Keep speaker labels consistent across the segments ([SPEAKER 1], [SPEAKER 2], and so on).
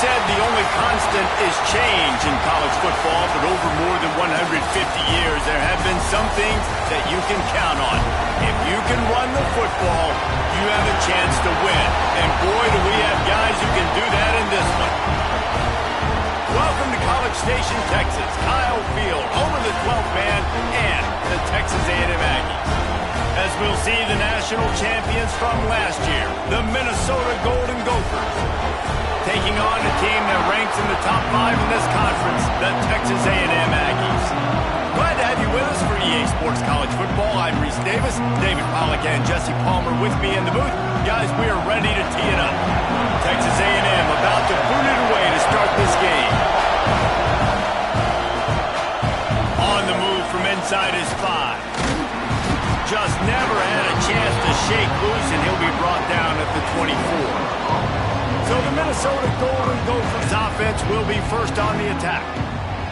[SPEAKER 1] said the only constant is change in college football, but over more than 150 years, there have been some things that you can count on. If you can run the football, you have a chance to win. And boy, do we have guys who can do that in this one. Welcome to College Station, Texas. Kyle Field, home of the 12th man and the Texas A&M Aggies. As we'll see the national champions from last year, the Minnesota Golden Gophers, taking on a team that ranks in the top 5 in this conference, the Texas A&M Aggies. Glad to have you with us for EA Sports College Football. I'm Reese Davis, David Pollack and Jesse Palmer with me in the booth. Guys, we are ready to tee it up. Texas A&M about to boot it away to start this game. On the move from inside his 5. Just never had a chance to shake loose, and he'll be brought down at the 24. So the Minnesota Golden Gophers offense will be first on the attack.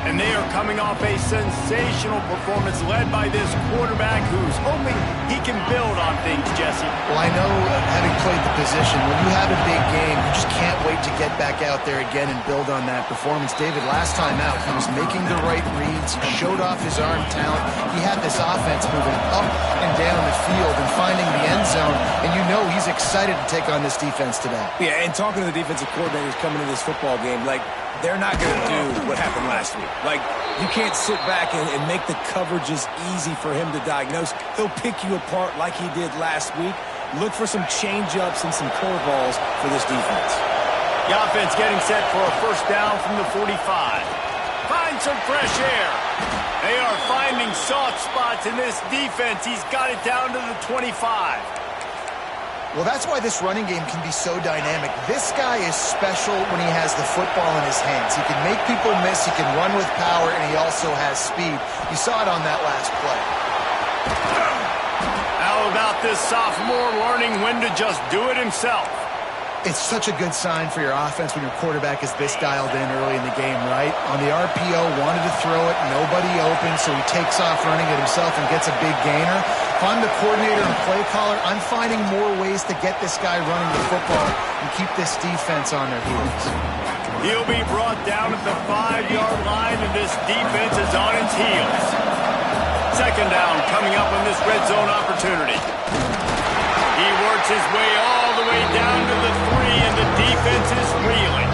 [SPEAKER 1] And they are coming off a sensational performance led by this quarterback who's hoping he can build on things, Jesse.
[SPEAKER 2] Well, I know, having played the position, when you have a big game, you just can't wait to get back out there again and build on that performance. David, last time out, he was making the right reads. He showed off his arm talent. He had this offense moving up and down the field and finding the end zone. And you know he's excited to take on this defense today.
[SPEAKER 3] Yeah, and talking to the defensive coordinators coming into this football game, like, they're not going to do what happened last week. Like, you can't sit back and make the coverages easy for him to diagnose. He'll pick you apart like he did last week. Look for some change-ups and some curveballs for this defense.
[SPEAKER 1] The offense getting set for a first down from the 45. Find some fresh air. They are finding soft spots in this defense. He's got it down to the 25.
[SPEAKER 2] Well, that's why this running game can be so dynamic. This guy is special when he has the football in his hands. He can make people miss, he can run with power, and he also has speed. You saw it on that last play.
[SPEAKER 1] How about this sophomore learning when to just do it himself?
[SPEAKER 2] It's such a good sign for your offense when your quarterback is this dialed in early in the game, right? On the RPO, wanted to throw it, nobody open, so he takes off running it himself and gets a big gainer. If I'm the coordinator and play caller, I'm finding more ways to get this guy running the football and keep this defense on their heels.
[SPEAKER 1] He'll be brought down at the 5-yard line, and this defense is on its heels. Second down coming up on this red zone opportunity. He works his way all the way down to the 3, and the defense is reeling.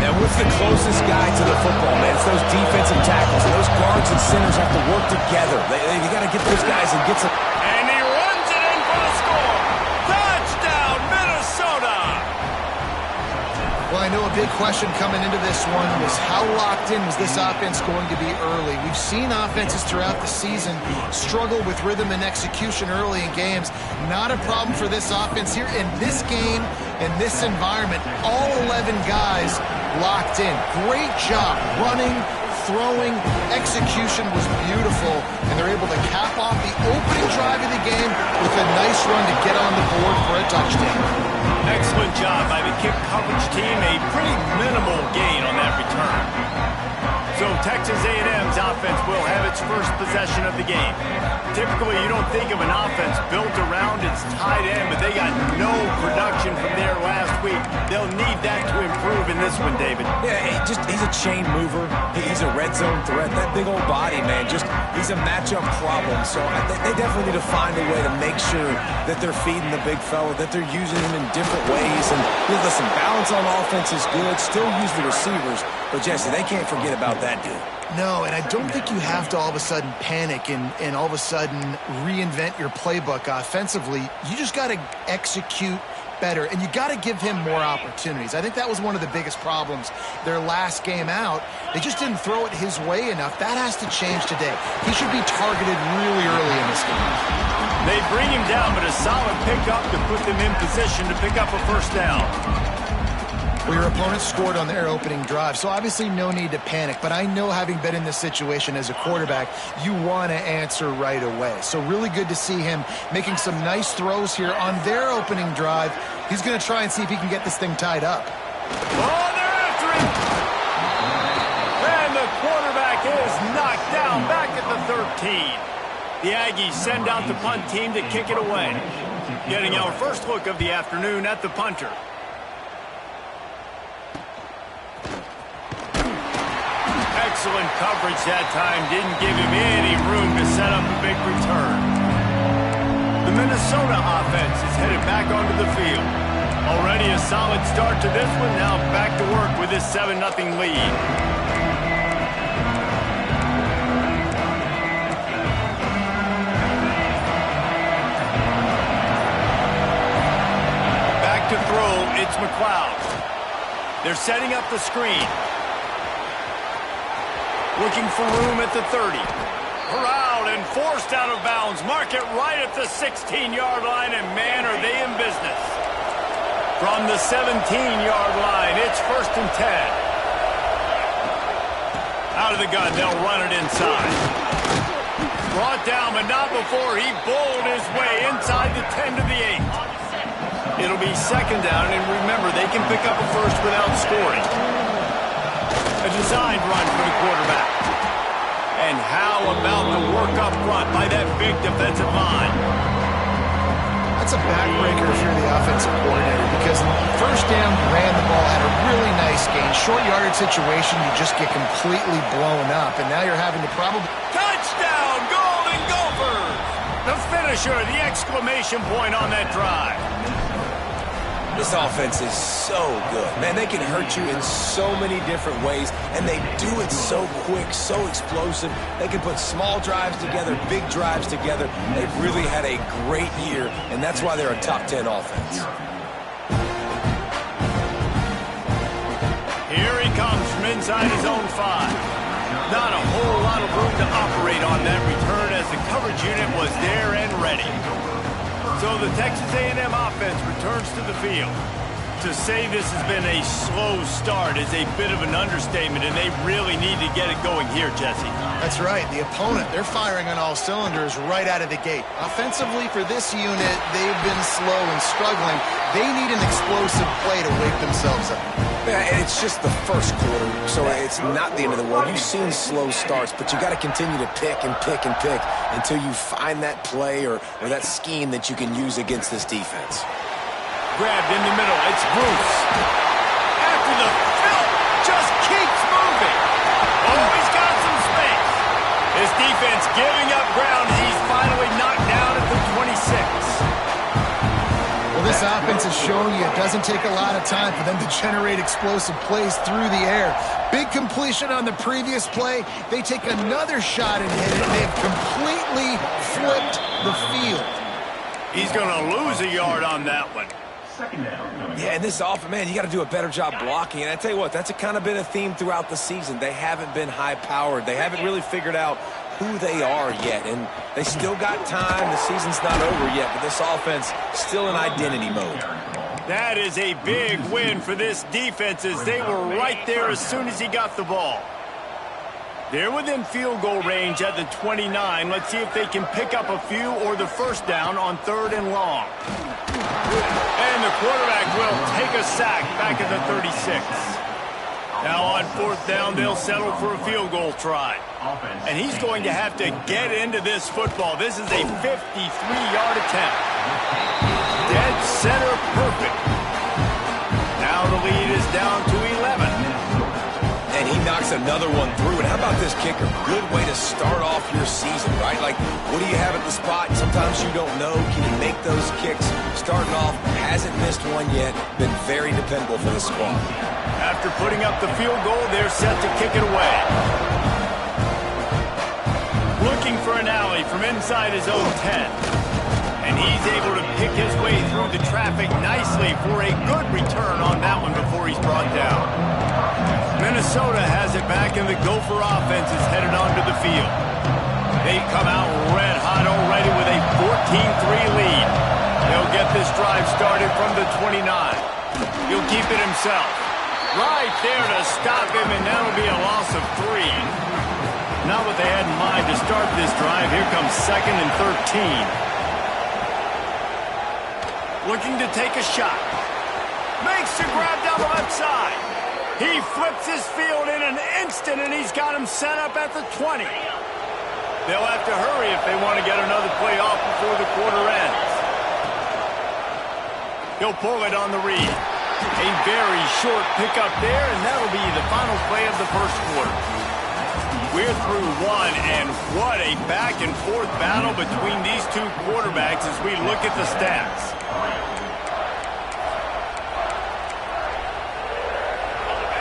[SPEAKER 3] Now, what's the closest guy to the football, man? It's those defensive tackles. Those guards and centers have to work together. They got to get those guys and get some...
[SPEAKER 1] And he runs it in for the score. Touchdown, Minnesota!
[SPEAKER 2] Well, I know a big question coming into this one was how locked in was this offense going to be early? We've seen offenses throughout the season struggle with rhythm and execution early in games. Not a problem for this offense here. In this game, in this environment, all 11 guys locked in. Great job running, throwing, execution was beautiful, and they're able to cap off the opening drive of the game with a nice run to get on the board for a touchdown.
[SPEAKER 1] Excellent job by the kick coverage team. A pretty minimal gain on that return. So Texas A&M's offense will have its first possession of the game. Typically, you don't think of an offense built around its tight end, but they got no production from there last week. They'll need that to improve in this one, David.
[SPEAKER 3] Yeah, he's a chain mover. He's a red zone threat. That big old body, man, he's a matchup problem. So they definitely need to find a way to make sure that they're feeding the big fella, that they're using him in different ways. And listen, balance on offense is good. Still use the receivers. But, Jesse, they can't forget about that dude.
[SPEAKER 2] No, and I don't think you have to all of a sudden panic and all of a sudden reinvent your playbook offensively. You just got to execute better, and you got to give him more opportunities. I think that was one of the biggest problems their last game out. They just didn't throw it his way enough. That has to change today. He should be targeted really early in this game.
[SPEAKER 1] They bring him down, but a solid pickup to put them in position to pick up a first down.
[SPEAKER 2] Well, your opponent scored on their opening drive, so obviously no need to panic. But I know, having been in this situation as a quarterback, you want to answer right away. So really good to see him making some nice throws here on their opening drive. He's going to try and see if he can get this thing tied up.
[SPEAKER 1] Oh, they're after him! And the quarterback is knocked down back at the 13. The Aggies send out the punt team to kick it away. Getting our first look of the afternoon at the punter. Excellent coverage that time. Didn't give him any room to set up a big return. The Minnesota offense is headed back onto the field. Already a solid start to this one. Now back to work with this 7-0 lead. Back to throw, it's McLeod. They're setting up the screen. Looking for room at the 30. Corralled and forced out of bounds. Mark it right at the 16-yard line, and man, are they in business. From the 17-yard line, it's 1st and 10. Out of the gun, they'll run it inside. Brought down, but not before he bowled his way inside the 10 to the 8. It'll be 2nd down, and remember, they can pick up a first without scoring. A designed run for the quarterback. And how about the work up front by that big defensive line?
[SPEAKER 2] That's a backbreaker if you're the offensive coordinator, because in the first down, you ran the ball, had a really nice gain. Short yardage situation, you just get completely blown up, and now you're having to probably...
[SPEAKER 1] Touchdown, Golden Gophers! The finisher, the exclamation point on that drive.
[SPEAKER 3] This offense is so good. Man, they can hurt you in so many different ways, and they do it so quick, so explosive. They can put small drives together, big drives together. They've really had a great year, and that's why they're a top 10 offense.
[SPEAKER 1] Here he comes from inside his own 5. Not a whole lot of room to operate on that return as the coverage unit was there and ready. So the Texas A&M offense returns to the field. To say this has been a slow start is a bit of an understatement, and they really need to get it going here, Jesse.
[SPEAKER 2] That's right. The opponent, they're firing on all cylinders right out of the gate. Offensively, for this unit, they've been slow and struggling. They need an explosive play to wake themselves up.
[SPEAKER 3] Yeah, and it's just the first quarter, so it's not the end of the world. You've seen slow starts, but you got to continue to pick and pick and pick until you find that play or that scheme that you can use against this defense.
[SPEAKER 1] Grabbed in the middle, it's Bruce. After the fill, just keeps moving. Oh, he's got some space. His defense giving up ground as he's finally knocked down at the 26.
[SPEAKER 2] Well, this offense is showing you it doesn't take a lot of time for them to generate explosive plays through the air. Big completion on the previous play. They take another shot and hit it, and they've completely flipped the field.
[SPEAKER 1] He's going to lose a yard on that one.
[SPEAKER 3] Yeah, and this offense, man, you got to do a better job blocking. And I tell you what, that's kind of been a theme throughout the season. They haven't been high-powered. They haven't really figured out who they are yet. And they still got time. The season's not over yet, but this offense still in identity mode.
[SPEAKER 1] That is a big win for this defense as they were right there as soon as he got the ball. They're within field goal range at the 29. Let's see if they can pick up a few or the first down on 3rd and long. And the quarterback will take a sack back at the 36. Now on 4th down, they'll settle for a field goal try. And he's going to have to get into this football. This is a 53-yard attempt. Dead center perfect. Now the lead is down to 11.
[SPEAKER 3] And he knocks another one through. And how about this kicker? Good way to start off your season, right? Like, what do you have at the spot? Sometimes you don't know. Can you make those kicks? Starting off, hasn't missed one yet. Been very dependable for the squad.
[SPEAKER 1] After putting up the field goal, they're set to kick it away. Looking for an alley from inside his own 10. And he's able to pick his way through the traffic nicely for a good return on that one before he's brought down. Minnesota has it back, and the Gopher offense is headed onto the field. They come out red hot already with a 14-3 lead. They'll get this drive started from the 29. He'll keep it himself. Right there to stop him, and that'll be a loss of 3. Not what they had in mind to start this drive. Here comes 2nd and 13. Looking to take a shot. Makes the grab down the left side. He flips his field in an instant, and he's got him set up at the 20. They'll have to hurry if they want to get another play off before the quarter ends. He'll pull it on the read. A very short pickup there, and that'll be the final play of the first quarter. We're through one, and what a back-and-forth battle between these two quarterbacks as we look at the stats.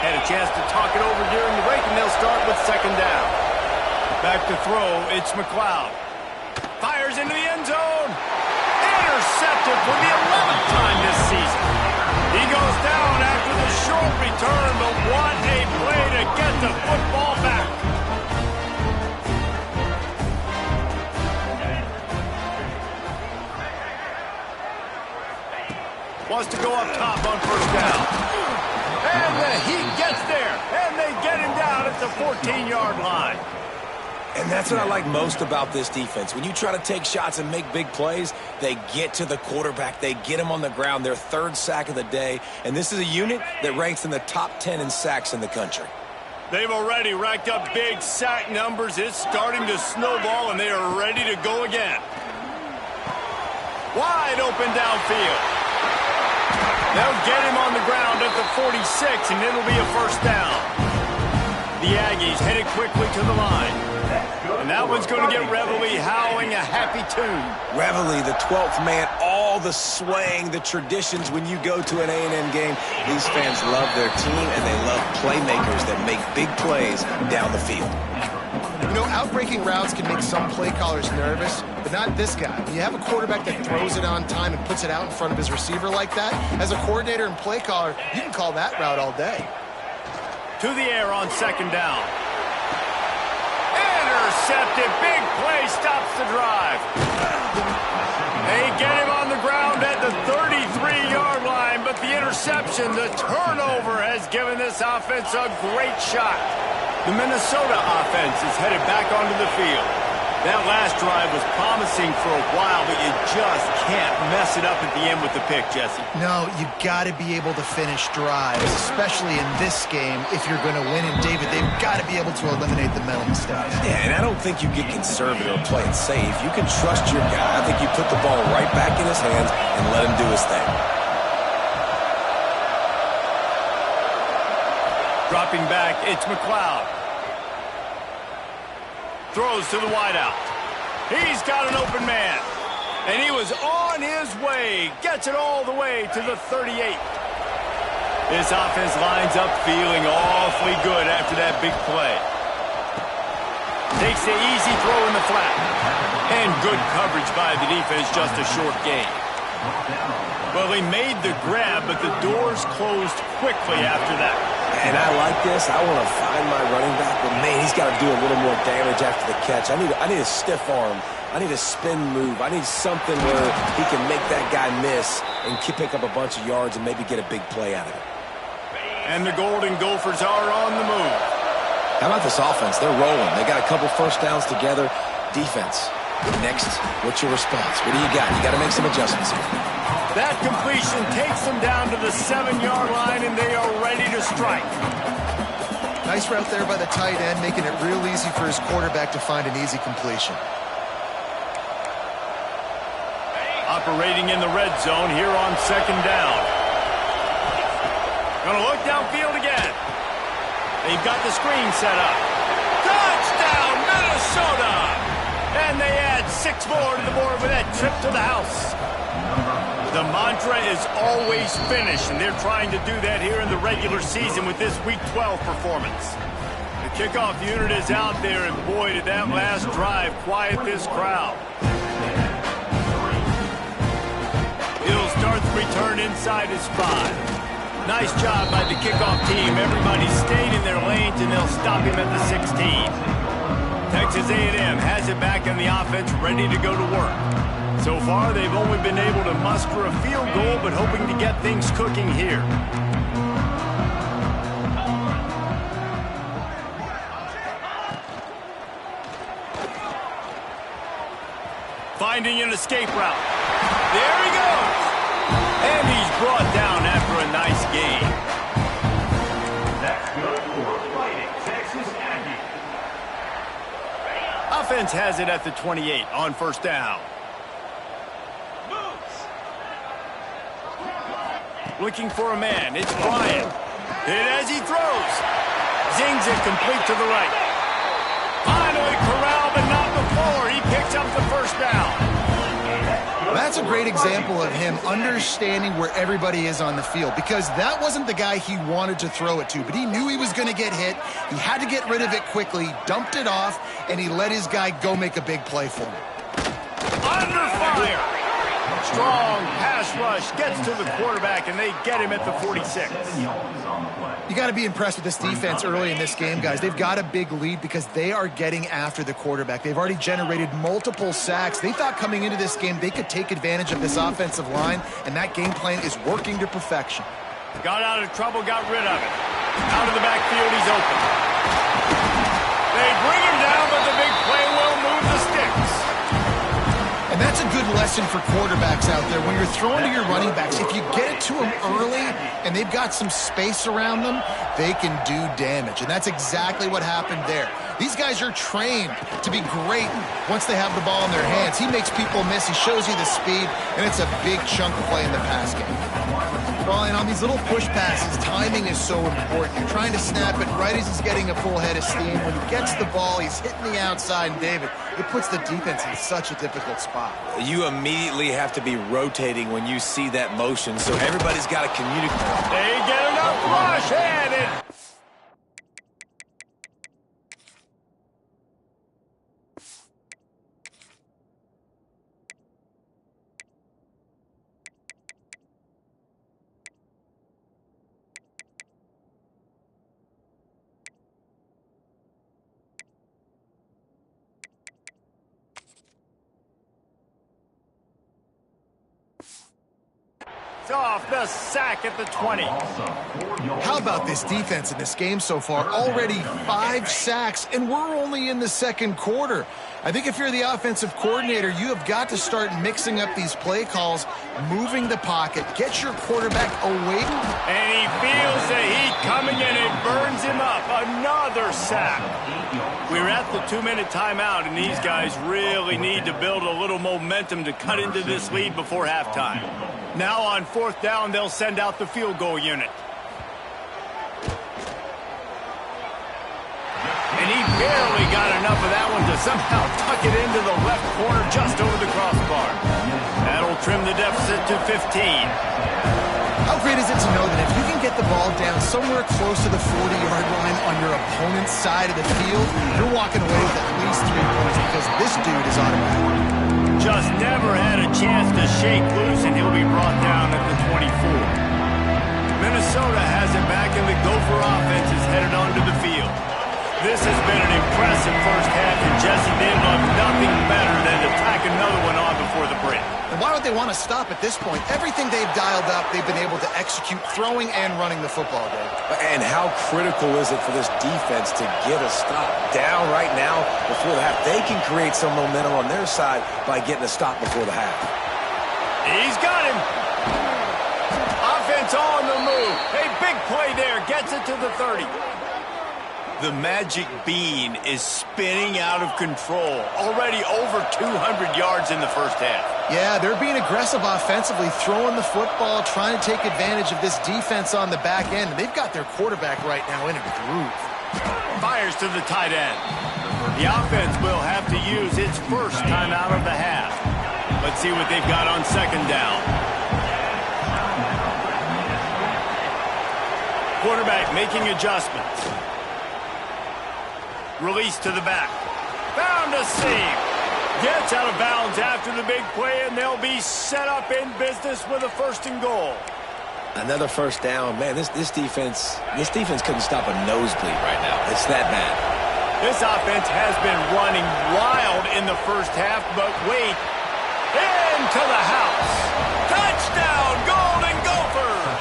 [SPEAKER 1] Had a chance to talk it over during the break, and they'll start with second down. Back to throw, it's McLeod. Fires into the end zone. Intercepted for the 11th time this season. He goes down after the short return, but what a play to get the football back. Wants to go up top on first down. And he gets there, and they get him down at the 14-yard line.
[SPEAKER 3] And that's what I like most about this defense. When you try to take shots and make big plays, they get to the quarterback. They get him on the ground, their third sack of the day. And this is a unit that ranks in the top 10 in sacks in the country.
[SPEAKER 1] They've already racked up big sack numbers. It's starting to snowball, and they are ready to go again. Wide open downfield. They'll get him on the ground at the 46, and it'll be a first down. The Aggies headed quickly to the line. And that one's going to get Reveille howling a happy tune.
[SPEAKER 3] Reveille, the 12th man, all the swaying, the traditions when you go to an A&M game. These fans love their team, and they love playmakers that make big plays down the field.
[SPEAKER 2] You know, outbreaking routes can make some play callers nervous, but not this guy. When you have a quarterback that throws it on time and puts it out in front of his receiver like that, as a coordinator and play caller, you can call that route all day.
[SPEAKER 1] To the air on second down. Intercepted. Big play stops the drive. They get him on the ground at the 33-yard line, but the interception, the turnover, has given this offense a great shot. The Minnesota offense is headed back onto the field. That last drive was promising for a while, but you just can't mess it up at the end with the pick, Jesse.
[SPEAKER 2] No, you got to be able to finish drives, especially in this game if you're going to win. And, David, they've got to be able to eliminate the mental mistakes.
[SPEAKER 3] Yeah, and I don't think you get conservative or play it safe. You can trust your guy. I think you put the ball right back in his hands and let him do his thing.
[SPEAKER 1] Dropping back, it's McLeod. Throws to the wideout. He's got an open man. And he was on his way. Gets it all the way to the 38. This offense lines up feeling awfully good after that big play. Takes the easy throw in the flat. And good coverage by the defense, just a short gain. Well, he made the grab, but the doors closed quickly after that.
[SPEAKER 3] And I like this. I want to find my running back, but man, he's got to do a little more damage after the catch. I need a stiff arm. I need a spin move. I need something where he can make that guy miss and pick up a bunch of yards and maybe get a big play out of it.
[SPEAKER 1] And the Golden Gophers are on the move.
[SPEAKER 3] How about this offense? They're rolling. They got a couple first downs together. Defense. Next, what's your response? What do you got? You got to make some adjustments here.
[SPEAKER 1] That completion takes them down to the 7-yard line, and they are ready to strike.
[SPEAKER 2] Nice route there by the tight end, making it real easy for his quarterback to find an easy completion.
[SPEAKER 1] Operating in the red zone here on second down. Gonna look downfield again. They've got the screen set up. Touchdown, Minnesota! And they add 6 more to the board with that trip to the house. The mantra is always finish, and they're trying to do that here in the regular season with this Week 12 performance. The kickoff unit is out there, and boy, did that last drive quiet this crowd. He'll start the return inside his 5. Nice job by the kickoff team. Everybody stayed in their lanes, and they'll stop him at the 16. Texas A&M has it back on the offense, ready to go to work. So far, they've only been able to muster a field goal, but hoping to get things cooking here. Finding an escape route. There he goes! And he's brought down after a nice game. That's good for Fighting Texas Aggies. Offense has it at the 28 on first down. Looking for a man. It's Bryant. Hit as he throws. Zings it complete to the right. Finally corralled, but not before. He picks up the first down.
[SPEAKER 2] That's a great example of him understanding where everybody is on the field, because that wasn't the guy he wanted to throw it to, but he knew he was going to get hit. He had to get rid of it quickly, dumped it off, and he let his guy go make a big play for him.
[SPEAKER 1] Under fire. Strong pass rush gets to the quarterback, and they get him at the 46.
[SPEAKER 2] You got to be impressed with this defense early in this game, guys. They've got a big lead because they are getting after the quarterback. They've already generated multiple sacks. They thought coming into this game they could take advantage of this offensive line, and that game plan is working to perfection.
[SPEAKER 1] Got out of trouble, got rid of it. Out of the backfield, he's open. They bring him down, but the big play will move the sticks.
[SPEAKER 2] And that's a good lesson for quarterbacks out there. When you're throwing to your running backs, if you get it to them early and they've got some space around them, they can do damage. And that's exactly what happened there. These guys are trained to be great once they have the ball in their hands. He makes people miss. He shows you the speed, and it's a big chunk of play in the pass game. Well, and on these little push passes, timing is so important. You're trying to snap it right as he's getting a full head of steam. When he gets the ball, he's hitting the outside, and David, it puts the defense in such a difficult spot.
[SPEAKER 3] You immediately have to be rotating when you see that motion, so everybody's got to communicate.
[SPEAKER 1] They get enough rush, and it... off the sack at the 20.
[SPEAKER 2] How about this defense in this game so far? Already 5 sacks, and we're only in the second quarter. I think if you're the offensive coordinator, you have got to start mixing up these play calls, moving the pocket, get your quarterback away.
[SPEAKER 1] And he feels the heat coming in. It burns him up. Another sack. We're at the 2-minute timeout, and these guys really need to build a little momentum to cut into this lead before halftime. Now on 4th down, they'll send out the field goal unit. And he barely got enough of that one to somehow tuck it into the left corner just over the crossbar. That'll trim the deficit to 15.
[SPEAKER 2] How great is it to know that if you can get the ball down somewhere close to the 40-yard line on your opponent's side of the field, you're walking away with at least 3 points because this dude is automatic.
[SPEAKER 1] Just never had a chance to shake loose, and he'll be brought down at the 24. Minnesota has it back, and the Gopher offense is headed onto the field. This has been an impressive first half, and Jesse, they'd love nothing better than to tack another one on before the break.
[SPEAKER 2] And why would they want to stop at this point? Everything they've dialed up, they've been able to execute throwing and running the football game.
[SPEAKER 3] And how critical is it for this defense to get a stop down right now before the half? They can create some momentum on their side by getting a stop before the half.
[SPEAKER 1] He's got him. Offense on the move. A big play there. Gets it to the 30. The magic bean is spinning out of control. Already over 200 yards in the first half.
[SPEAKER 2] Yeah, they're being aggressive offensively, throwing the football, trying to take advantage of this defense on the back end. And they've got their quarterback right now in a groove.
[SPEAKER 1] Fires to the tight end. The offense will have to use its first timeout of the half. Let's see what they've got on 2nd down. Quarterback making adjustments. Release to the back. Found a seam. Gets out of bounds after the big play, and they'll be set up in business with a 1st and goal.
[SPEAKER 3] Another first down. Man, this defense couldn't stop a nosebleed right now. It's that bad.
[SPEAKER 1] This offense has been running wild in the first half, but wait. Into the house. Touchdown, Golden Gophers.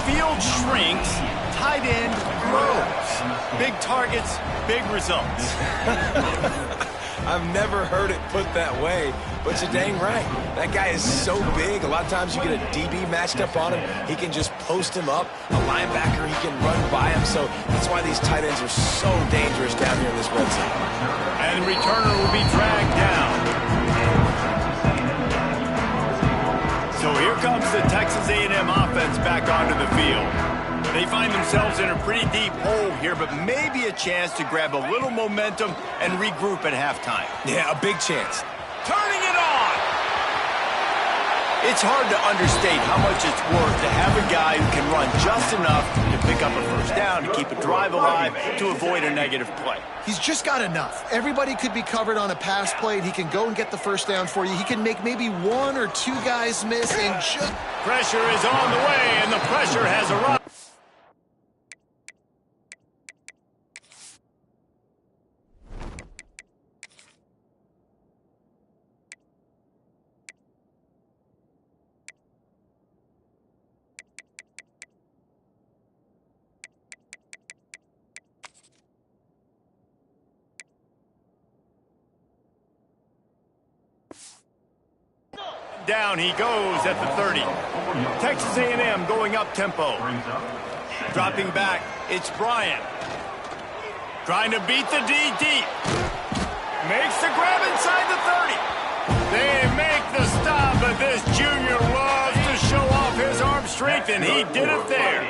[SPEAKER 1] Field shrinks. Tight end grows. Big targets, big results.
[SPEAKER 3] I've never heard it put that way, but you're dang right. That guy is so big. A lot of times you get a DB matched up on him. He can just post him up. A linebacker, he can run by him. So that's why these tight ends are so dangerous down here in this red zone.
[SPEAKER 1] And the returner will be dragged down. So here comes the Texas A&M offense back onto the field. They find themselves in a pretty deep hole here, but maybe a chance to grab a little momentum and regroup at halftime.
[SPEAKER 3] Yeah, a big chance.
[SPEAKER 1] Turning it on! It's hard to understate how much it's worth to have a guy who can run just enough to pick up a first down, to keep a drive alive, to avoid a negative play.
[SPEAKER 2] He's just got enough. Everybody could be covered on a pass play, and he can go and get the first down for you. He can make maybe one or two guys miss, and just...
[SPEAKER 1] Pressure is on the way, and the pressure has arrived. Down he goes at the 30. Texas A&M going up tempo. Dropping back, it's Bryant. Trying to beat the D deep. Makes the grab inside the 30. They make the stop, but this junior loves to show off his arm strength, and he did it there.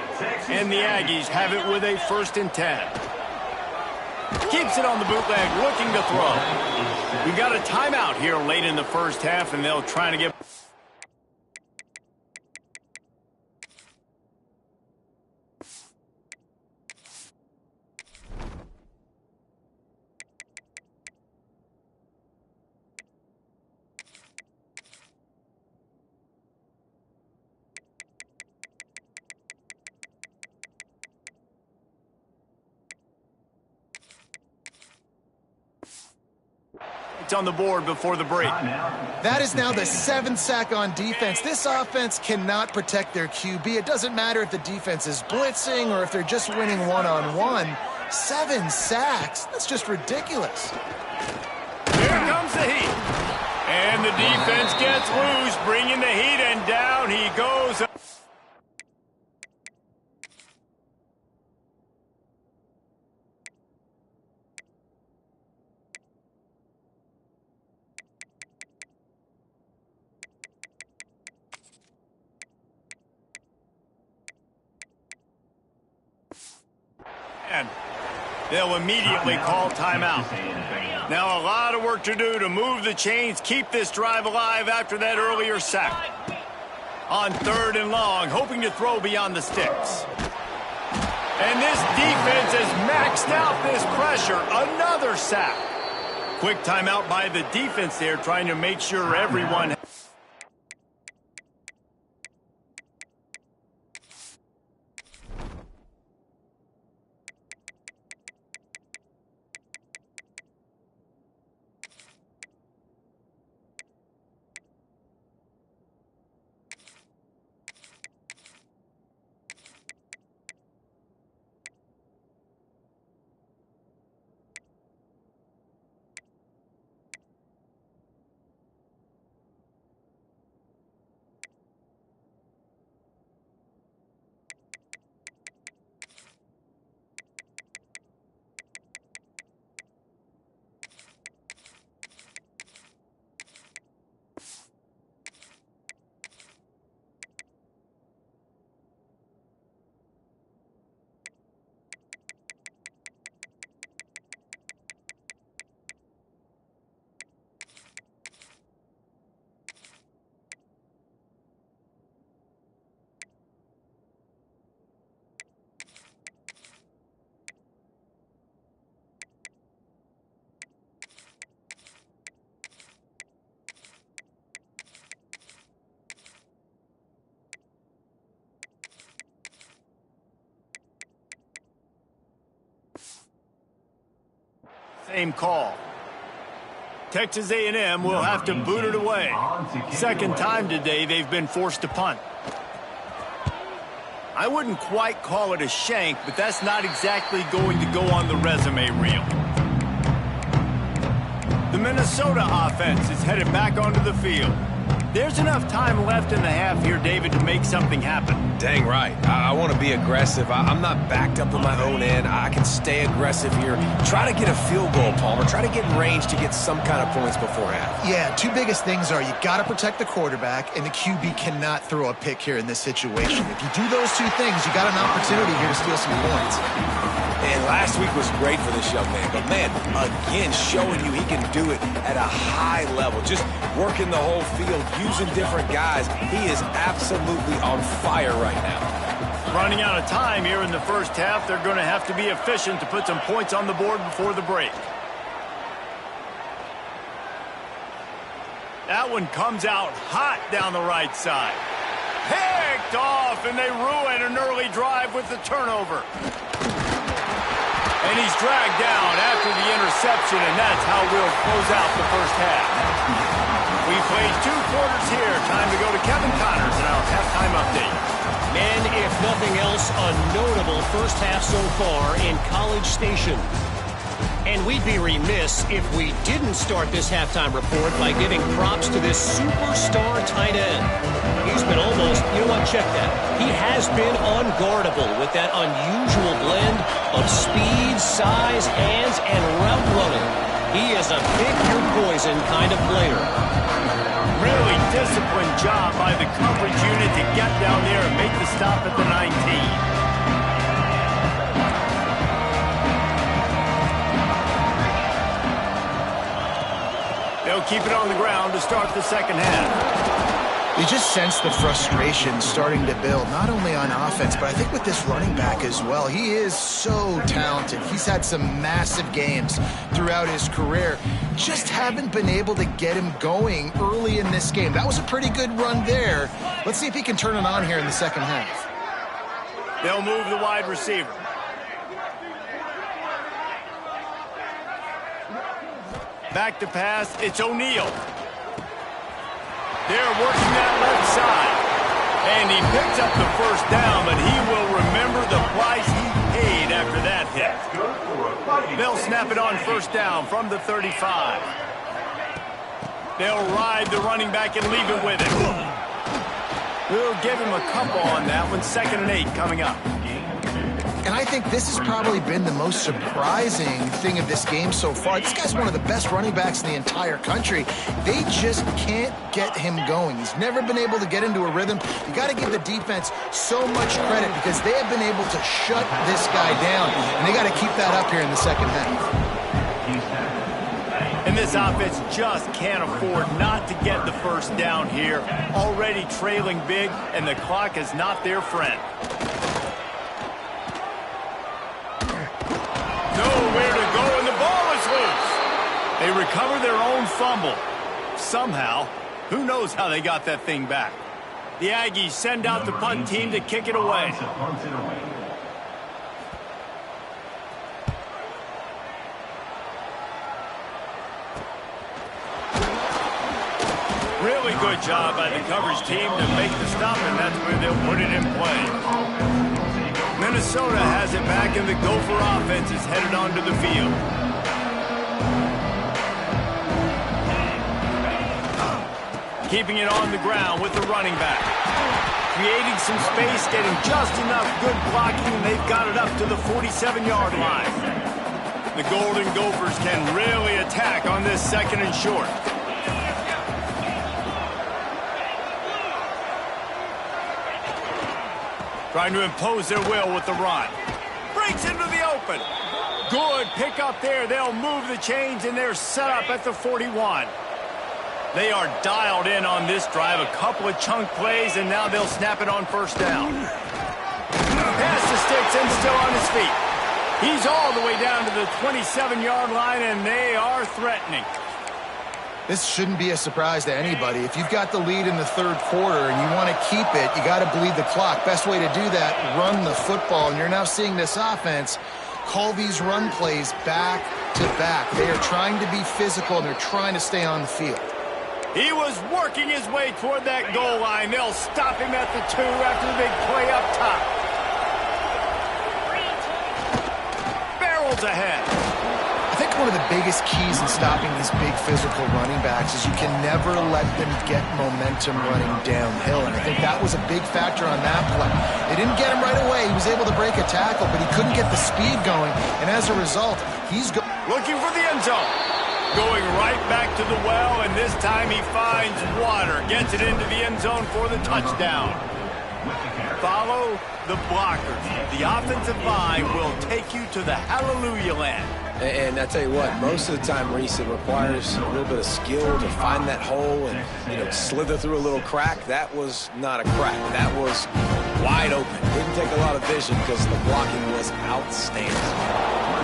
[SPEAKER 1] And the Aggies have it with a 1st and 10. Keeps it on the bootleg, looking to throw. We've got a timeout here late in the first half, and they'll try to get... on the board before the break.
[SPEAKER 2] That is now the 7th sack on defense. This offense cannot protect their QB. It doesn't matter if the defense is blitzing or if they're just winning one-on-one. 7 sacks? That's just ridiculous.
[SPEAKER 1] Here comes the heat. And the defense gets loose, bringing the heat, and down he goes. They'll immediately call timeout. Now a lot of work to do to move the chains, keep this drive alive after that earlier sack. On 3rd and long, hoping to throw beyond the sticks. And this defense has maxed out this pressure. Another sack. Quick timeout by the defense there, trying to make sure everyone... Same call. Texas A&M will have to boot it away. 2nd time today they've been forced to punt. I wouldn't quite call it a shank, but that's not exactly going to go on the resume reel. The Minnesota offense is headed back onto the field. There's enough time left in the half here, David, to make something happen.
[SPEAKER 3] Dang right. I want to be aggressive. I'm not backed up in my own end. I can stay aggressive here. Try to get a field goal, Palmer. Try to get in range to get some kind of points before half.
[SPEAKER 2] Yeah, two biggest things are you got to protect the quarterback, and the QB cannot throw a pick here in this situation. If you do those two things, you got an opportunity here to steal some points.
[SPEAKER 3] And last week was great for this young man. But, man, again, showing you he can do it at a high level. Just working the whole field, using different guys. He is absolutely on fire right now.
[SPEAKER 1] Running out of time here in the first half. They're going to have to be efficient to put some points on the board before the break. That one comes out hot down the right side. Picked off, and they ruin an early drive with the turnover. And he's dragged down after the interception, and that's how we'll close out the first half. We played 2 quarters here. Time to go to Kevin Connors in our halftime update.
[SPEAKER 4] And if nothing else, a notable first half so far in College Station. And we'd be remiss if we didn't start this halftime report by giving props to this superstar tight end. He's been almost, you know what, check that. He has been unguardable with that unusual blend of speed, size, hands, and route running. He is a pick-your-poison kind of player.
[SPEAKER 1] Really disciplined job by the coverage unit to get down there and make the stop at the 19. They'll keep it on the ground to start the second half.
[SPEAKER 2] You just sense the frustration starting to build, not only on offense, but I think with this running back as well. He is so talented. He's had some massive games throughout his career. Just haven't been able to get him going early in this game. That was a pretty good run there. Let's see if he can turn it on here in the second half.
[SPEAKER 1] They'll move the wide receiver. Back to pass, it's O'Neal. They're working that left side. And he picks up the first down, but he will remember the price he paid after that hit. They'll snap it on first down from the 35. They'll ride the running back and leave it with him. We'll give him a couple on that one. 2nd and 8 coming up.
[SPEAKER 2] And I think this has probably been the most surprising thing of this game so far. This guy's one of the best running backs in the entire country. They just can't get him going. He's never been able to get into a rhythm. You got to give the defense so much credit because they have been able to shut this guy down. And they got to keep that up here in the second half.
[SPEAKER 1] And this offense just can't afford not to get the first down here. Already trailing big, and the clock is not their friend. Nowhere to go, and the ball is loose. They recover their own fumble. Somehow, who knows how they got that thing back. The Aggies send out the punt team to kick it away. Really good job by the coverage team to make the stop, and that's where they'll put it in play. Minnesota has it back, and the Gopher offense is headed onto the field. Keeping it on the ground with the running back. Creating some space, getting just enough good blocking, and they've got it up to the 47-yard line. The Golden Gophers can really attack on this 2nd and short. Trying to impose their will with the run. Breaks into the open. Good pick up there. They'll move the chains, and they're set up at the 41. They are dialed in on this drive. A couple of chunk plays, and now they'll snap it on first down. Pass to Sticks, and still on his feet. He's all the way down to the 27-yard line, and they are threatening.
[SPEAKER 2] This shouldn't be a surprise to anybody. If you've got the lead in the 3rd quarter and you want to keep it, you got to bleed the clock. Best way to do that, run the football. And you're now seeing this offense call these run plays back to back. They are trying to be physical, and they're trying to stay on the field.
[SPEAKER 1] He was working his way toward that goal line. They'll stop him at the 2 after the big play up top. Barrels ahead.
[SPEAKER 2] I think one of the biggest keys in stopping these big physical running backs is you can never let them get momentum running downhill. And I think that was a big factor on that play. They didn't get him right away. He was able to break a tackle, but he couldn't get the speed going. And as a result, he's
[SPEAKER 1] looking for the end zone. Going right back to the well, and this time he finds water. Gets it into the end zone for the touchdown. Follow the blockers. The offensive line will take you to the hallelujah land.
[SPEAKER 3] And I tell you what, most of the time, Reese, it requires a little bit of skill to find that hole and, slither through a little crack. That was not a crack. That was wide open. Didn't take a lot of vision because the blocking was outstanding.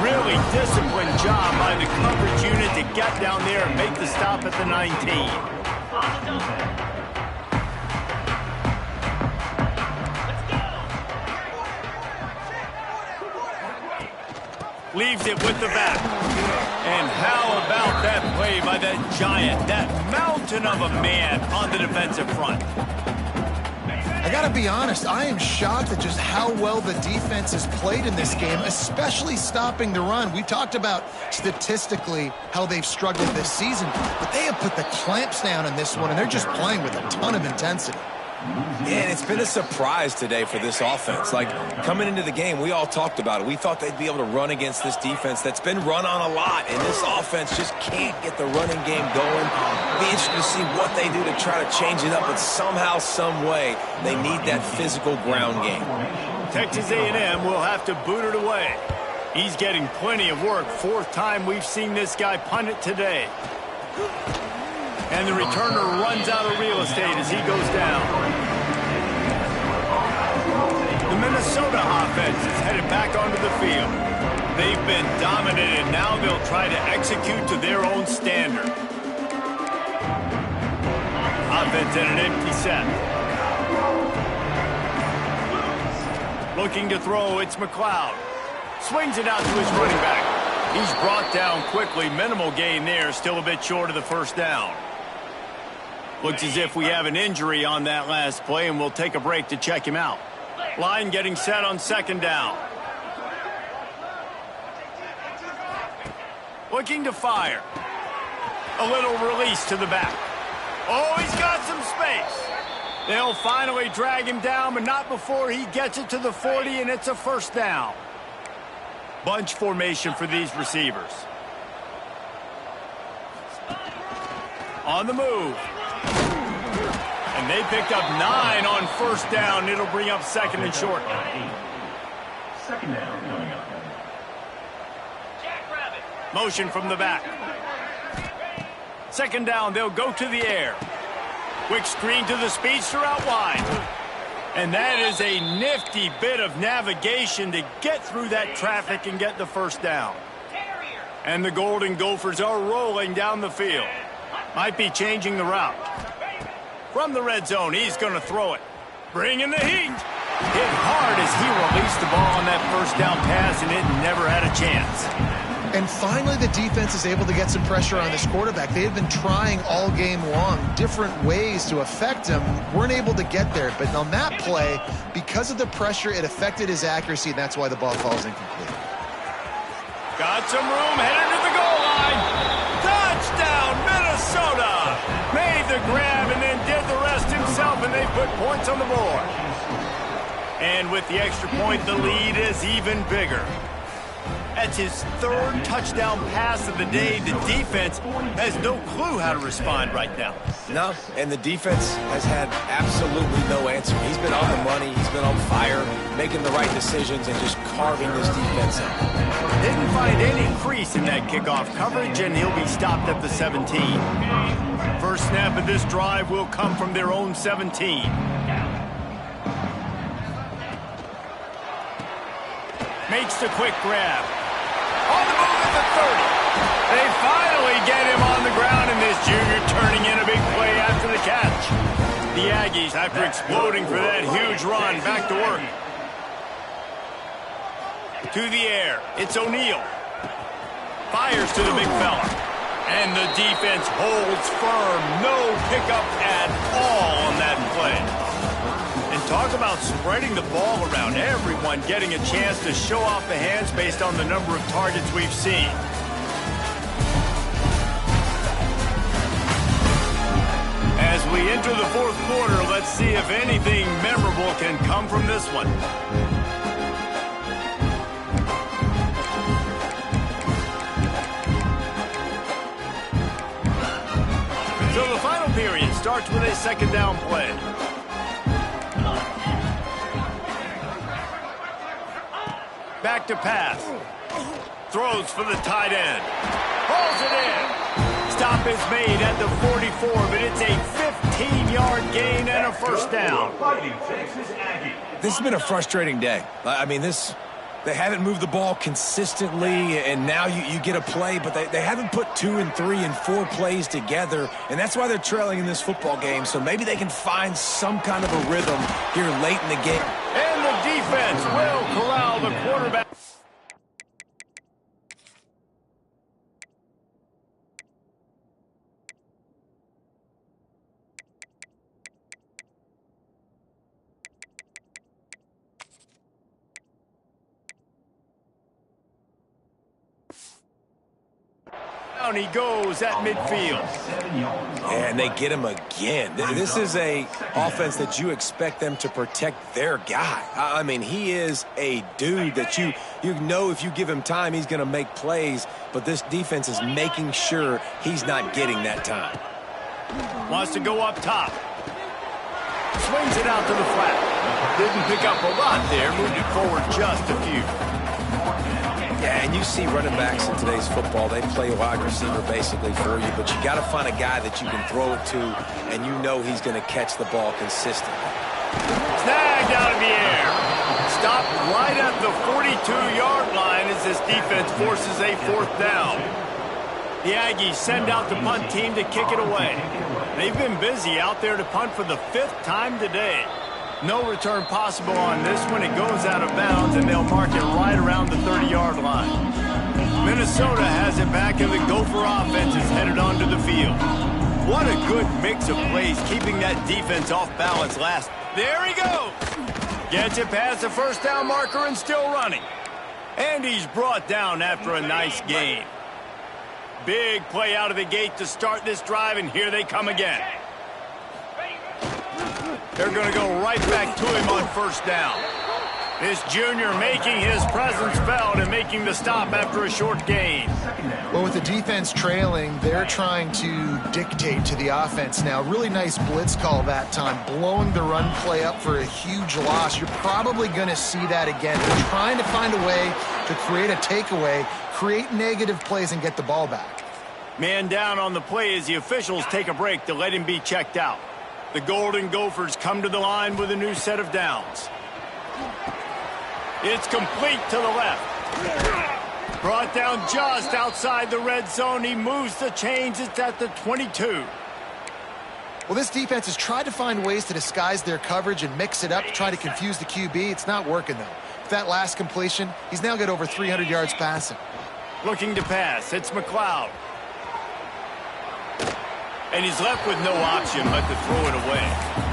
[SPEAKER 1] Really disciplined job by the coverage unit to get down there and make the stop at the 19. Leaves it with the back. And how about that play by that giant, that mountain of a man on the defensive front?
[SPEAKER 2] I got to be honest, I am shocked at just how well the defense has played in this game, especially stopping the run. We talked about statistically how they've struggled this season, but they have put the clamps down in this one, and they're just playing with a ton of intensity.
[SPEAKER 3] Yeah, and it's been a surprise today for this offense. Like, coming into the game, we all talked about it. We thought they'd be able to run against this defense that's been run on a lot, and this offense just can't get the running game going. It'll be interesting to see what they do to try to change it up, but somehow, some way, they need that physical ground game.
[SPEAKER 1] Texas A&M will have to boot it away. He's getting plenty of work. Fourth time we've seen this guy punt it today. And the returner runs out of real estate as he goes down. The Minnesota offense is headed back onto the field. They've been dominated. Now they'll try to execute to their own standard. Offense in an empty set. Looking to throw, it's McLeod. Swings it out to his running back. He's brought down quickly. Minimal gain there. Still a bit short of the first down. Looks as if we have an injury on that last play, and we'll take a break to check him out. Line getting set on second down. Looking to fire. A little release to the back. Oh, he's got some space. They'll finally drag him down, but not before he gets it to the 40, and it's a first down. Bunch formation for these receivers. On the move. And they picked up 9 on first down. It'll bring up second and short. Second down coming up. Motion from the back. Second down, they'll go to the air. Quick screen to the speedster out wide. And that is a nifty bit of navigation to get through that traffic and get the first down. And the Golden Gophers are rolling down the field. Might be changing the route. From the red zone, he's going to throw it. Bringing the heat. Hit hard as he released the ball on that first down pass, and it never had a chance.
[SPEAKER 2] And finally, the defense is able to get some pressure on this quarterback. They have been trying all game long different ways to affect him. Weren't able to get there. But on that play, because of the pressure, it affected his accuracy, and that's why the ball falls incomplete.
[SPEAKER 1] Got some room, headed to the goal line. Touchdown, Minnesota! Made the grab and then did the rest himself, and they put points on the board. And with the extra point, the lead is even bigger. That's his third touchdown pass of the day. The defense has no clue how to respond right now.
[SPEAKER 3] No, and the defense has had absolutely no answer. He's been on the money. He's been on fire, making the right decisions and just carving this defense up.
[SPEAKER 1] Didn't find any crease in that kickoff coverage, and he'll be stopped at the 17. First snap of this drive will come from their own 17. Makes the quick grab. On the move at the 30. They finally get him on the ground, and this junior turning in a big play after the catch. The Aggies, after exploding for that huge run, back to work. To the air, it's O'Neal. Fires to the big fella. And the defense holds firm. No pickup at all on that play. And talk about spreading the ball around. Everyone getting a chance to show off the hands based on the number of targets we've seen. we enter the fourth quarter, let's see if anything memorable can come from this one. So the final period starts with a second down play. Back to pass. Throws for the tight end. Hauls it in. Stop is made at the 44, but it's a 15-yard gain and a first down.
[SPEAKER 3] This has been a frustrating day. I mean, they haven't moved the ball consistently, and now you get a play, but they haven't put 2 and 3 and 4 plays together, and that's why they're trailing in this football game. So maybe they can find some kind of a rhythm here late in the game.
[SPEAKER 1] And the defense will corral the quarterback. Down he goes at midfield.
[SPEAKER 3] And they get him again. This is a offense that you expect them to protect their guy. I mean, he is a dude that you know if you give him time, he's going to make plays. But this defense is making sure he's not getting that time.
[SPEAKER 1] Wants to go up top. Swings it out to the flat. Didn't pick up a lot there. Moved it forward just a few.
[SPEAKER 3] Yeah, and you see running backs in today's football, they play wide receiver basically for you, but you got to find a guy that you can throw it to, and you know he's going to catch the ball consistently.
[SPEAKER 1] Snagged out of the air. Stopped right at the 42-yard line as this defense forces a fourth down. The Aggies send out the punt team to kick it away. They've been busy out there to punt for the 5th time today. No return possible on this one. It goes out of bounds, and they'll mark it right around the 30-yard line. Minnesota has it back, and the Gopher offense is headed onto the field. What a good mix of plays, keeping that defense off balance last. There he goes. Gets it past the first down marker and still running. And he's brought down after a nice gain. Big play out of the gate to start this drive, and here they come again. They're going to go right back to him on first down. This junior making his presence felt and making the stop after a short gain.
[SPEAKER 2] Well, with the defense trailing, they're trying to dictate to the offense now. Really nice blitz call that time, blowing the run play up for a huge loss. You're probably going to see that again. They're trying to find a way to create a takeaway, create negative plays, and get the ball back.
[SPEAKER 1] Man down on the play as the officials take a break to let him be checked out. The Golden Gophers come to the line with a new set of downs. It's complete to the left. Brought down just outside the red zone. He moves the chains. It's at the 22.
[SPEAKER 2] Well, this defense has tried to find ways to disguise their coverage and mix it up to try to confuse the QB. It's not working, though. With that last completion, he's now got over 300 yards passing.
[SPEAKER 1] Looking to pass. It's McLeod. And he's left with no option but to throw it away.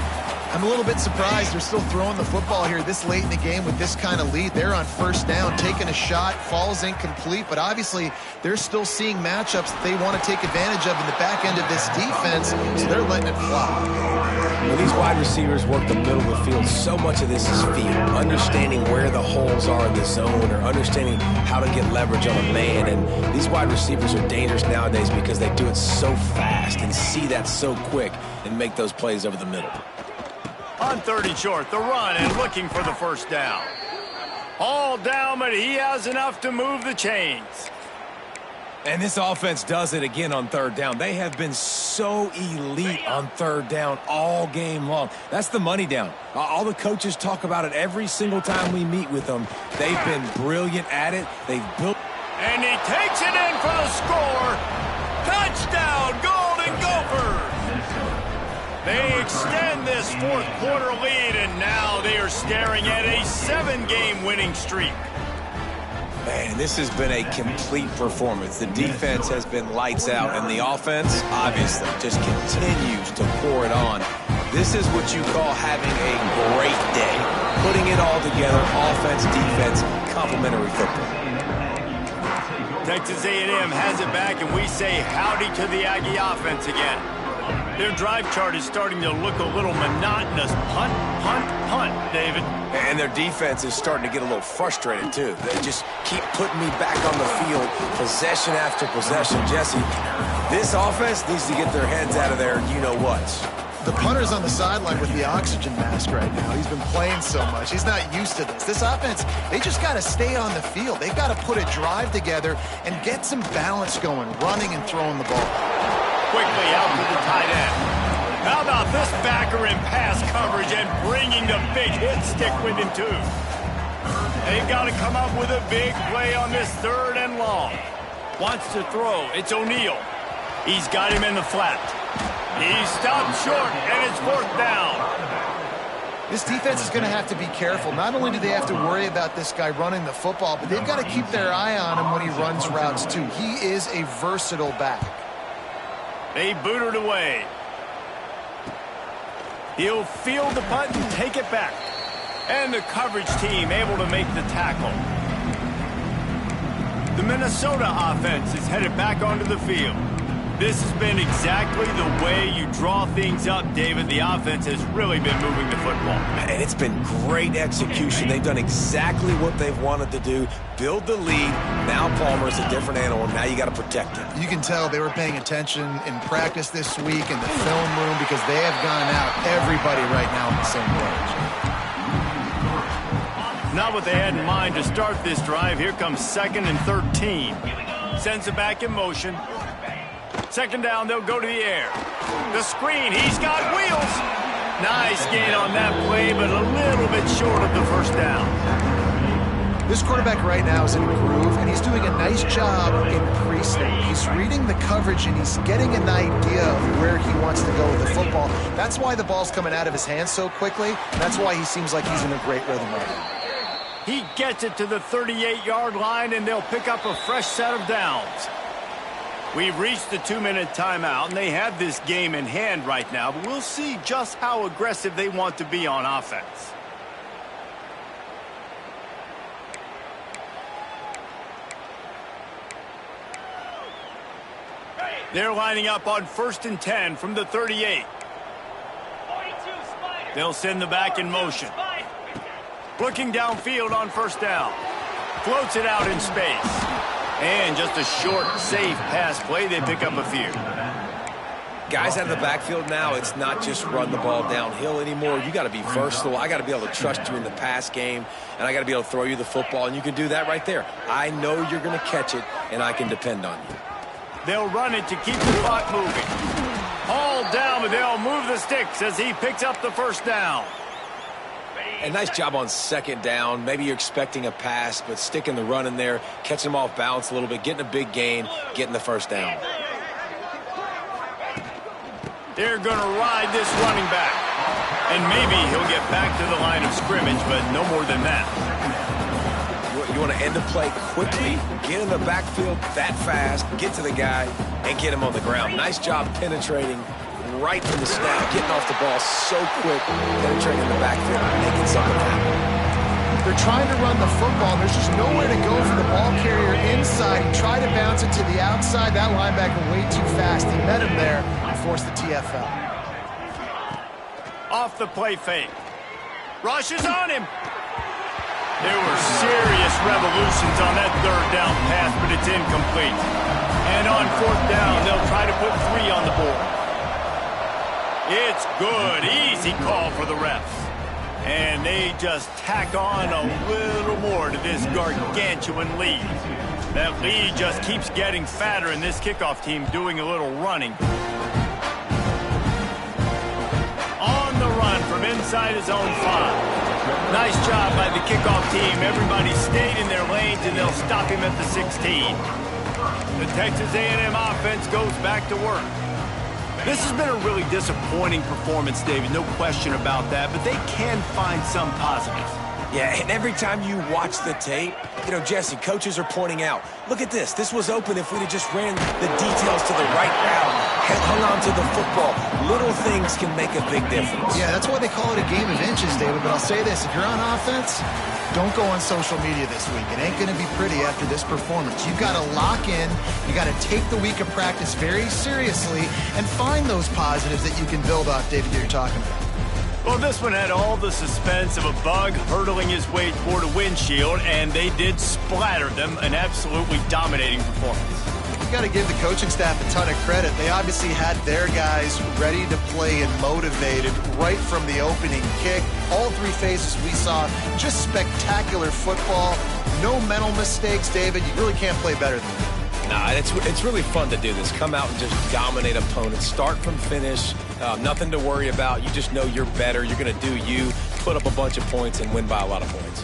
[SPEAKER 2] I'm a little bit surprised they're still throwing the football here this late in the game with this kind of lead. They're on first down, taking a shot, falls incomplete, but obviously they're still seeing matchups that they want to take advantage of in the back end of this defense, so they're letting it fly.
[SPEAKER 3] When these wide receivers work the middle of the field, so much of this is feel, understanding where the holes are in the zone or understanding how to get leverage on a man, and these wide receivers are dangerous nowadays because they do it so fast and see that so quick and make those plays over the middle.
[SPEAKER 1] On 3rd and short, the run and looking for the first down. All down, but he has enough to move the chains.
[SPEAKER 3] And this offense does it again on 3rd down. They have been so elite on 3rd down all game long. That's the money down. All the coaches talk about it every single time we meet with them. They've been brilliant at it. They've built.
[SPEAKER 1] And he takes it in for the score. Touchdown, Golden Gophers. They extend this fourth quarter lead, and now they are staring at a 7-game winning streak.
[SPEAKER 3] Man, this has been a complete performance. The defense has been lights out, and the offense, obviously, just continues to pour it on. This is what you call having a great day. Putting it all together, offense, defense, complementary football. Texas
[SPEAKER 1] A&M has it back, and we say howdy to the Aggie offense again. Their drive chart is starting to look a little monotonous. Punt, punt, punt, David.
[SPEAKER 3] And their defense is starting to get a little frustrated, too. They just keep putting me back on the field, possession after possession. Jesse, this offense needs to get their heads out of their you-know-whats.
[SPEAKER 2] The punter's on the sideline with the oxygen mask right now. He's been playing so much. He's not used to this. This offense, they just got to stay on the field. They've got to put a drive together and get some balance going, running and throwing the ball.
[SPEAKER 1] Quickly out to the tight end. How about this backer in pass coverage and bringing the big hit stick with him, too? They've got to come up with a big play on this 3rd and long. Wants to throw. It's O'Neal. He's got him in the flat. He stopped short, and it's 4th down.
[SPEAKER 2] This defense is going to have to be careful. Not only do they have to worry about this guy running the football, but they've got to keep their eye on him when he runs routes, too. He is a versatile back.
[SPEAKER 1] They boot it away. He'll field the punt and take it back. And the coverage team able to make the tackle. The Minnesota offense is headed back onto the field. This has been exactly the way you draw things up, David. The offense has really been moving the football.
[SPEAKER 3] And it's been great execution. They've done exactly what they've wanted to do. Build the lead. Now Palmer's a different animal. Now you got to protect him.
[SPEAKER 2] You can tell they were paying attention in practice this week in the film room because they have gone out, everybody right now on the same page.
[SPEAKER 1] Not what they had in mind to start this drive. Here comes 2nd and 13. Sends it back in motion. 2nd down, they'll go to the air. The screen, he's got wheels. Nice gain on that play, but a little bit short of the 1st down.
[SPEAKER 2] This quarterback right now is in a groove, and he's doing a nice job in pre-snap. He's reading the coverage, and he's getting an idea of where he wants to go with the football. That's why the ball's coming out of his hands so quickly, and that's why he seems like he's in a great rhythm right now.
[SPEAKER 1] He gets it to the 38-yard line, and they'll pick up a fresh set of downs. We've reached the 2-minute timeout, and they have this game in hand right now, but we'll see just how aggressive they want to be on offense. They're lining up on 1st and 10 from the 38. They'll send the back in motion. Looking downfield on 1st down. Floats it out in space. And just a short, safe pass play. They pick up a few.
[SPEAKER 3] Guys out of the backfield now, it's not just run the ball downhill anymore. You got to be versatile. I got to be able to trust you in the pass game, and I got to be able to throw you the football, and you can do that right there. I know you're going to catch it, and I can depend on you.
[SPEAKER 1] They'll run it to keep the clock moving. Hauled down, but they'll move the sticks as he picks up the 1st down.
[SPEAKER 3] And nice job on 2nd down. Maybe you're expecting a pass, but sticking the run in there, catching them off balance a little bit, getting a big gain, getting the 1st down.
[SPEAKER 1] They're going to ride this running back. And maybe he'll get back to the line of scrimmage, but no more than that.
[SPEAKER 3] You want to end the play quickly, get in the backfield that fast, get to the guy, and get him on the ground. Nice job penetrating right from the snap, getting off the ball so quick, penetrating in the backfield, making something happen.
[SPEAKER 2] They're trying to run the football. There's just nowhere to go for the ball carrier inside. He tried to bounce it to the outside. That linebacker way too fast. He met him there and forced the TFL.
[SPEAKER 1] Off the play fake. Rushes on him. There were serious revolutions on that 3rd down pass, but it's incomplete. And on 4th down, they'll try to put 3 on the board. It's good. Easy call for the refs. And they just tack on a little more to this gargantuan lead. That lead just keeps getting fatter, and this kickoff team doing a little running. On the run from inside his own 5. Nice job by the kickoff team. Everybody stayed in their lanes, and they'll stop him at the 16. The Texas A&M offense goes back to work. This has been a really disappointing performance, David, no question about that, but they can find some positives.
[SPEAKER 3] Yeah, and every time you watch the tape, You know, Jesse, coaches are pointing out, look at this. This was open if we'd have just ran the details to the right route, hung on to the football. Little things can make a big difference.
[SPEAKER 2] Yeah, that's why they call it a game of inches, David. But I'll say this, if you're on offense, don't go on social media this week. It ain't going to be pretty after this performance. You've got to lock in. You got to take the week of practice very seriously and find those positives that you can build off, David, that you're talking about.
[SPEAKER 1] Well, this one had all the suspense of a bug hurtling his way toward a windshield, and they did splatter them. An absolutely dominating performance.
[SPEAKER 2] You got to give the coaching staff a ton of credit. They obviously had their guys ready to play and motivated right from the opening kick. All three phases we saw, just spectacular football. No mental mistakes, David. You really can't play better than that.
[SPEAKER 3] Nah, it's really fun to do this. Come out and just dominate opponents. Start from finish. Nothing to worry about. You just know you're better. You're going to do you, put up a bunch of points, and win by a lot of points.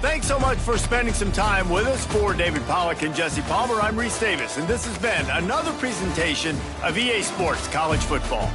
[SPEAKER 1] Thanks so much for spending some time with us. For David Pollack and Jesse Palmer, I'm Reese Davis, and this has been another presentation of EA Sports College Football.